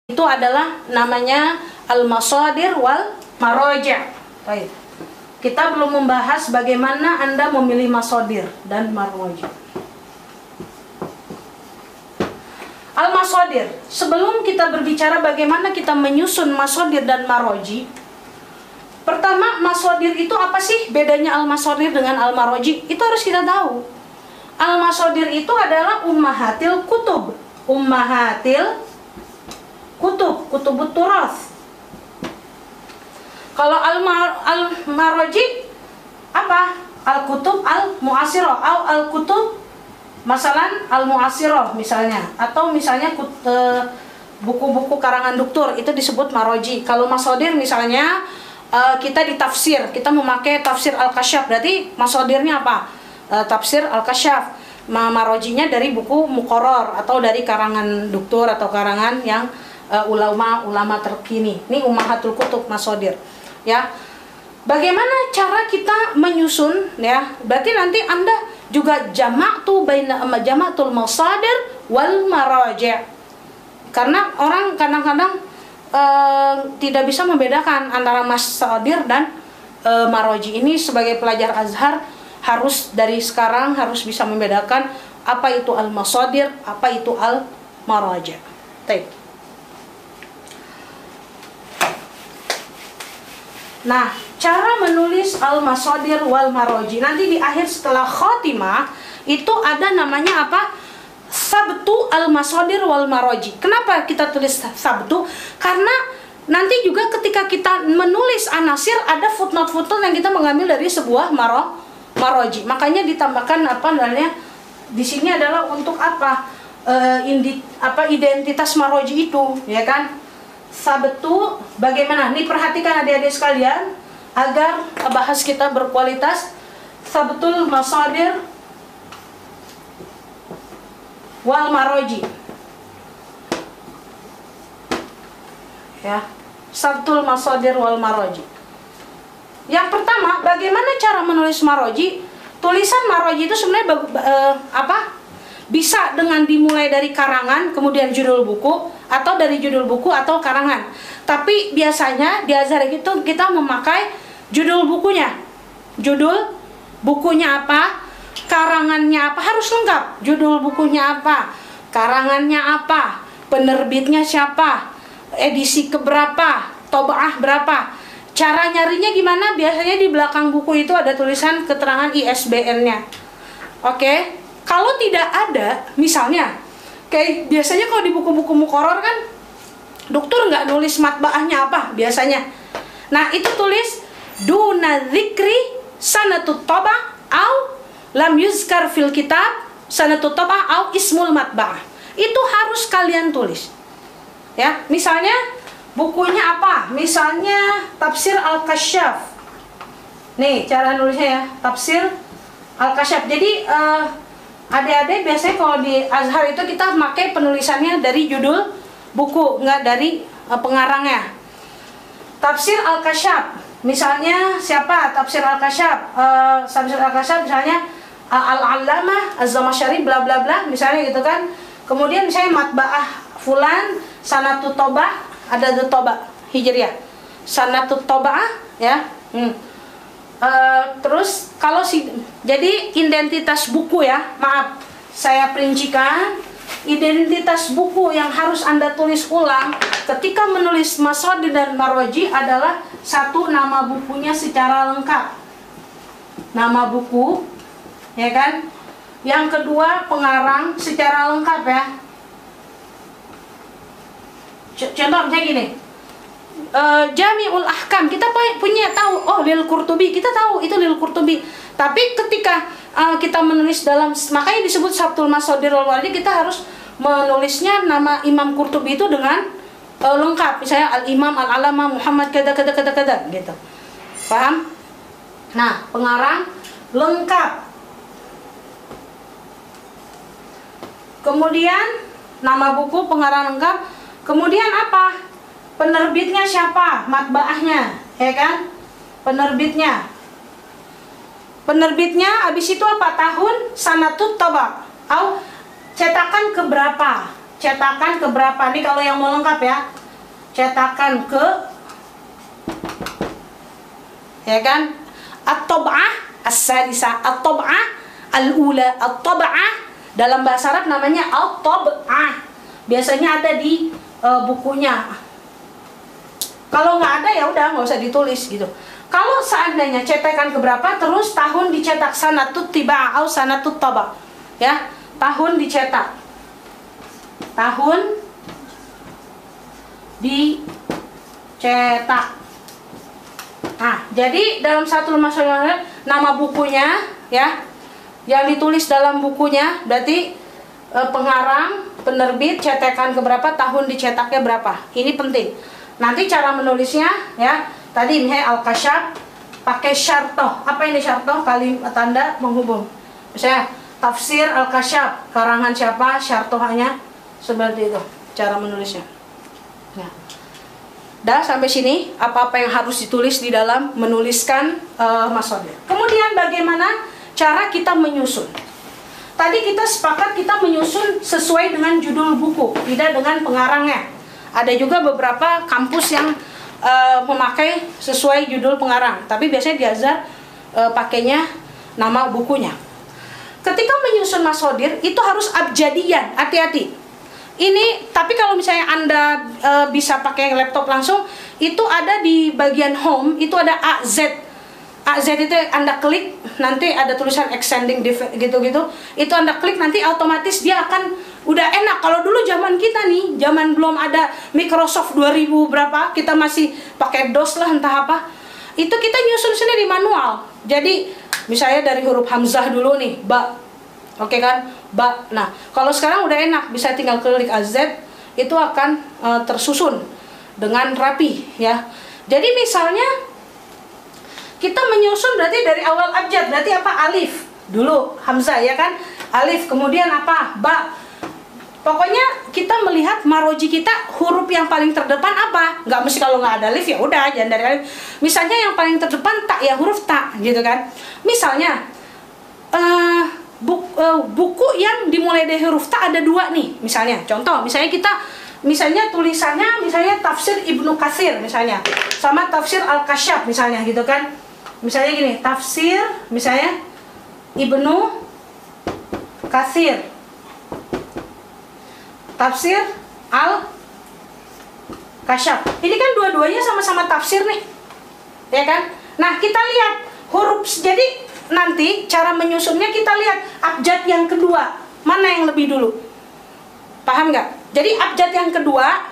itu adalah namanya al-masadir wal maraji'. Baik. Kita belum membahas bagaimana Anda memilih masadir dan maraji'. Al-masadir. Sebelum kita berbicara bagaimana kita menyusun masadir dan maraji', pertama, masadir itu apa sih bedanya al-masadir dengan al-maraji'? Itu harus kita tahu. Al-masadir itu adalah ummahatil kutub. Ummahatil kutub, kutubut turas. Kalau al-maraji' apa? Al-kutub al-mu'asirah atau al-kutub masalan al-mu'asirah misalnya, atau misalnya buku-buku karangan doktor itu disebut maraji'. Kalau masadir misalnya kita di tafsir, kita memakai tafsir al-kasyaf, berarti masadirnya apa? Tafsir al-kasyaf. Maraji'nya dari buku muqarrar atau dari karangan doktor atau karangan yang ulama terkini. Ini ummahatul kutub, masadir. Ya. Bagaimana cara kita menyusun ya? Berarti nanti Anda juga jama'tul masadir wal maraji'. Karena orang kadang-kadang tidak bisa membedakan antara masadir dan maraji'. Ini sebagai pelajar Azhar harus dari sekarang harus bisa membedakan apa itu al-masadir, apa itu al-maraji'. Baik. Nah, cara menulis al-masadir wal maraji', nanti di akhir setelah khotimah itu ada namanya apa? Sabtu al-masadir wal maraji'. Kenapa kita tulis sabtu? Karena nanti juga ketika kita menulis anasir ada footnote-footnote yang kita mengambil dari sebuah maraji'. Makanya ditambahkan apa namanya? Di sini adalah untuk apa? Identitas maraji' itu, ya kan? Sabtu bagaimana? Nih perhatikan adik-adik sekalian agar bahas kita berkualitas. Sabtul masadir wal maraji'. Ya, sabtul masadir wal maraji'. Yang pertama, bagaimana cara menulis maraji'? Tulisan maraji' itu sebenarnya bisa dengan dimulai dari karangan, kemudian judul buku, atau dari judul buku atau karangan. Tapi biasanya di Azhar itu kita memakai judul bukunya. Judul bukunya apa? Karangannya apa? Harus lengkap. Judul bukunya apa? Karangannya apa? Penerbitnya siapa? Edisi keberapa? Tobaah berapa? Cara nyarinya gimana? Biasanya di belakang buku itu ada tulisan keterangan ISBN-nya. Oke? Kalau tidak ada, misalnya, kayak biasanya kalau di buku-buku muqarrar kan, dokter nggak nulis matbaahnya apa biasanya. Nah, itu tulis duna dzikri sanatut tabah au lam yuzkar fil kitab sanatut tabah au ismul matbaah. Itu harus kalian tulis. Ya, misalnya bukunya apa? Misalnya Tafsir Al-Kasyaf. Nih, cara nulisnya ya, Tafsir Al-Kasyaf. Jadi adik-adik biasanya kalau di Azhar itu kita pakai penulisannya dari judul buku, nggak dari pengarangnya. Tafsir Al-Kasyaf, misalnya siapa? Tafsir Al-Kasyaf, Tafsir Al-Kasyaf misalnya Al-Allamah Az-Zamakhsyari bla bla bla, misalnya gitu kan. Kemudian misalnya matbaah fulan, sanatut tabah, ada tabah hijriyah, sanatut tabah ya. Terus kalau jadi identitas buku ya, maaf saya perincikan, identitas buku yang harus Anda tulis ulang ketika menulis masadir dan maraji' adalah satu, nama bukunya secara lengkap, nama buku, ya kan? Yang kedua, pengarang secara lengkap ya. Contoh misalnya gini, Jami'ul Ahkam, kita punya tahu, oh Lil Qurtubi, kita tahu itu Lil Qurtubi. Tapi ketika kita menulis dalam, makanya disebut Sabtul Masadir wal Maraji', kita harus menulisnya nama Imam Qurtubi itu dengan lengkap. Misalnya Al-Imam Al-Alama Muhammad kada gitu. Paham? Nah, pengarang lengkap. Kemudian nama buku, pengarang lengkap. Kemudian apa? Penerbitnya siapa? Matbaahnya, ya kan? Penerbitnya. Penerbitnya habis itu apa? Tahun, sanatut tabah. Au cetakan keberapa? Cetakan keberapa? Ini kalau yang mau lengkap ya. cetakan ke, ya kan, at-tab'ah as-sadisah, at-tab'ah al-ula, at-tab'ah dalam bahasa Arab namanya at-tab'ah. Biasanya ada di bukunya. Kalau nggak ada ya udah nggak usah ditulis gitu. Kalau seandainya cetakan keberapa, terus tahun dicetak, sanatut tiba' atau sanatut taba, ya, tahun dicetak, tahun dicetak. Nah, jadi dalam satu masalah nama bukunya, ya, yang ditulis dalam bukunya berarti pengarang, penerbit, cetakan keberapa, tahun dicetaknya berapa. Ini penting. Nanti cara menulisnya, ya, tadi misalnya Al-Kasyaf pakai syartoh. Apa ini syartoh? Kalimat tanda menghubung. Misalnya tafsir Al-Kasyaf, karangan siapa, syartohnya, seperti itu cara menulisnya. Ya. Dah sampai sini apa-apa yang harus ditulis di dalam menuliskan masadir. Kemudian bagaimana cara kita menyusun? Tadi kita sepakat kita menyusun sesuai dengan judul buku, tidak dengan pengarangnya. Ada juga beberapa kampus yang memakai sesuai judul pengarang, tapi biasanya di Azhar pakainya nama bukunya. Ketika menyusun masadir itu harus abjadian, hati-hati. Ini, tapi kalau misalnya Anda bisa pakai laptop langsung, itu ada di bagian home, itu ada AZ. AZ itu Anda klik, nanti ada tulisan extending gitu-gitu. Itu Anda klik, nanti otomatis dia akan udah enak. Kalau dulu zaman kita nih, zaman belum ada Microsoft 2000 berapa, kita masih pakai DOS lah entah apa. Itu kita nyusun sendiri manual. Jadi misalnya dari huruf hamzah dulu nih, ba. Oke kan? Ba. Nah, kalau sekarang udah enak, bisa tinggal klik AZ, itu akan tersusun dengan rapi, ya. Jadi misalnya kita menyusun berarti dari awal abjad, berarti apa? Alif dulu, hamzah, ya kan? Alif, kemudian apa? Ba. Pokoknya kita melihat maroji kita, huruf yang paling terdepan apa? Nggak mesti kalau nggak ada alif ya udah jangan dari alif. Misalnya yang paling terdepan tak, ya huruf tak, gitu kan? Misalnya buku yang dimulai dari huruf tak ada 2 nih, misalnya. Contoh, misalnya tulisannya, misalnya tafsir Ibnu Katsir misalnya, sama tafsir Al-Kasyaf misalnya, gitu kan? Misalnya gini, tafsir misalnya Ibnu Katsir, tafsir Al-Kasyaf. Ini kan dua-duanya sama-sama tafsir nih, ya kan? Nah, kita lihat huruf. Jadi nanti cara menyusunnya kita lihat abjad yang kedua mana yang lebih dulu. Paham nggak? Jadi abjad yang kedua,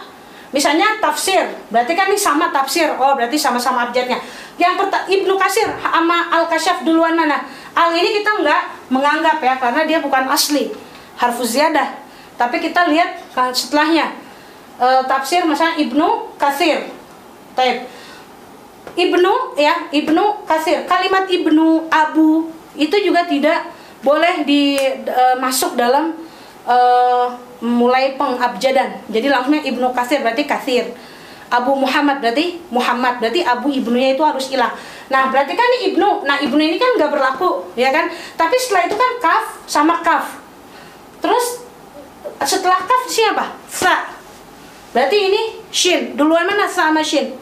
misalnya tafsir, berarti kan ini sama tafsir. Oh, berarti sama-sama abjadnya. Yang Ibnu Katsir sama Al-Kasyaf duluan mana? Al ini kita nggak menganggap ya, karena dia bukan asli, harfuz ziyadah. Tapi kita lihat setelahnya. Tafsir misalnya Ibnu Katsir. Taib. Ibnu, ya, Ibnu Katsir. Kalimat Ibnu, Abu itu juga tidak boleh masuk dalam mulai pengabjadan. Jadi langsungnya Ibnu Katsir berarti Katsir. Abu Muhammad berarti Muhammad, berarti Abu ibnunya itu harus hilang. Nah, berarti kan ini Ibnu. Nah, Ibnu ini kan nggak berlaku, ya kan? Tapi setelah itu kan kaf sama kaf. Terus setelah kaf siapa? Sa. Berarti ini shin. Duluan mana sa sama shin?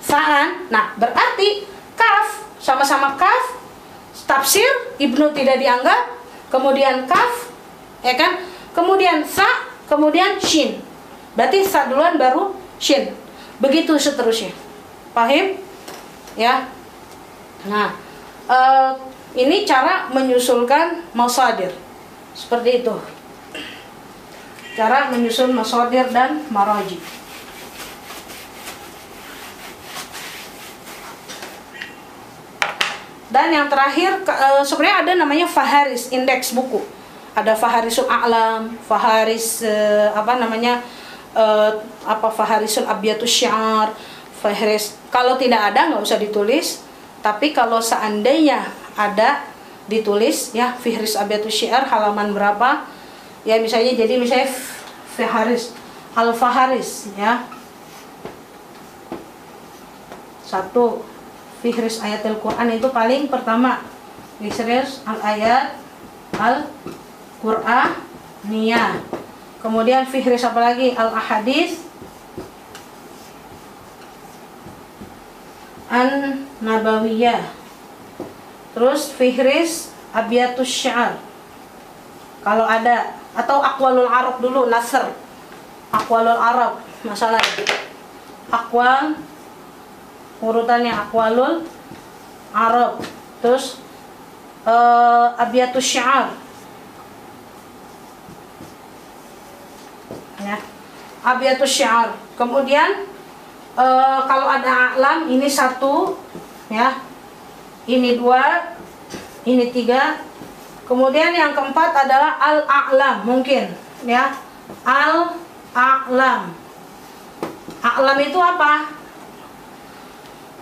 Sa'an. Nah, berarti kaf sama-sama kaf. Tafsir Ibnu tidak dianggap. Kemudian kaf, ya kan? Kemudian sa, kemudian shin. Berarti sa duluan baru shin. Begitu seterusnya. Paham? Ya. Nah, ini cara menyusulkan masadir. Seperti itu. Cara menyusun masadir dan maraji. Dan yang terakhir, sebenarnya ada namanya faharis, indeks buku. Ada faharisul a'lam, faharis faharisul abyatus syiar, faharis. Kalau tidak ada nggak usah ditulis. Tapi kalau seandainya ada, ditulis ya, fihris abyatus syiar halaman berapa. Ya misalnya, jadi misalnya faharis, al-faharis ya. 1. Fihris ayatil Quran itu paling pertama. Fihris al-ayat al-Qur'aniyah. Kemudian fihris apa lagi? Al-ahadits An-Nabawiyah. Terus Fihris Abyatus Syiar kalau ada, atau Aqwalul Arab dulu, Nasr Aqwalul Arab, masalah Aqwal urutannya Aqwalul Arab, terus Abyatus Syiar ya, Abyatus Syiar. Kemudian kalau ada a'lam, ini 1 ya, ini 2, ini 3. Kemudian yang keempat adalah al-a'lam, mungkin ya, al-a'lam. A'lam itu apa?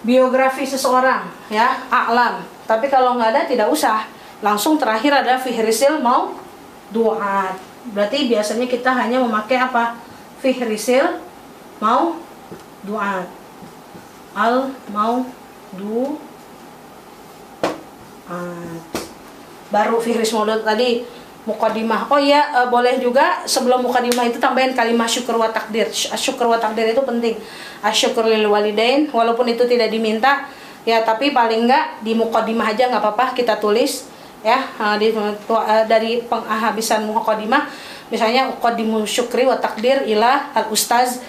Biografi seseorang ya, a'lam. Tapi kalau nggak ada tidak usah, langsung terakhir ada fihrisil maudhu'at. Berarti biasanya kita hanya memakai apa? Fihrisil maudhu'at, al-maudhu'at. Baru fihris maudhu'at tadi muqaddimah. Oh iya, boleh juga sebelum muqaddimah itu tambahin kalimat syukur wa takdir. Syukur wa takdir itu penting. Asyukur lil walidain, walaupun itu tidak diminta ya, tapi paling enggak di muqaddimah aja nggak apa-apa kita tulis ya, dari penghabisan muqaddimah. Misalnya uqaddimu syukri wa takdir ila al ustaz,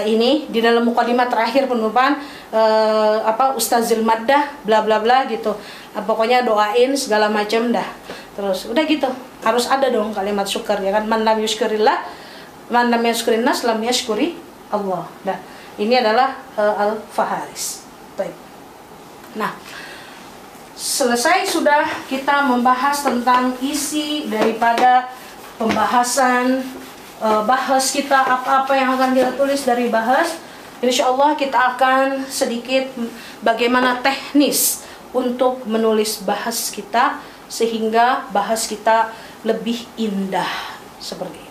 ini di dalam muqaddimah terakhir penutupan ustazil maddah bla bla bla gitu. Pokoknya doain segala macam dah. Terus udah gitu, harus ada dong kalimat syukur ya kan. Man lam yusykurillah, man lam yashkurin nas lam yashkuri Allah. Nah, ini adalah al-faharis. Baik. Nah, selesai sudah kita membahas tentang isi daripada pembahasan bahas kita, apa-apa yang akan kita tulis dari bahas. Insya Allah kita akan sedikit bagaimana teknis untuk menulis bahas kita sehingga bahas kita lebih indah seperti ini.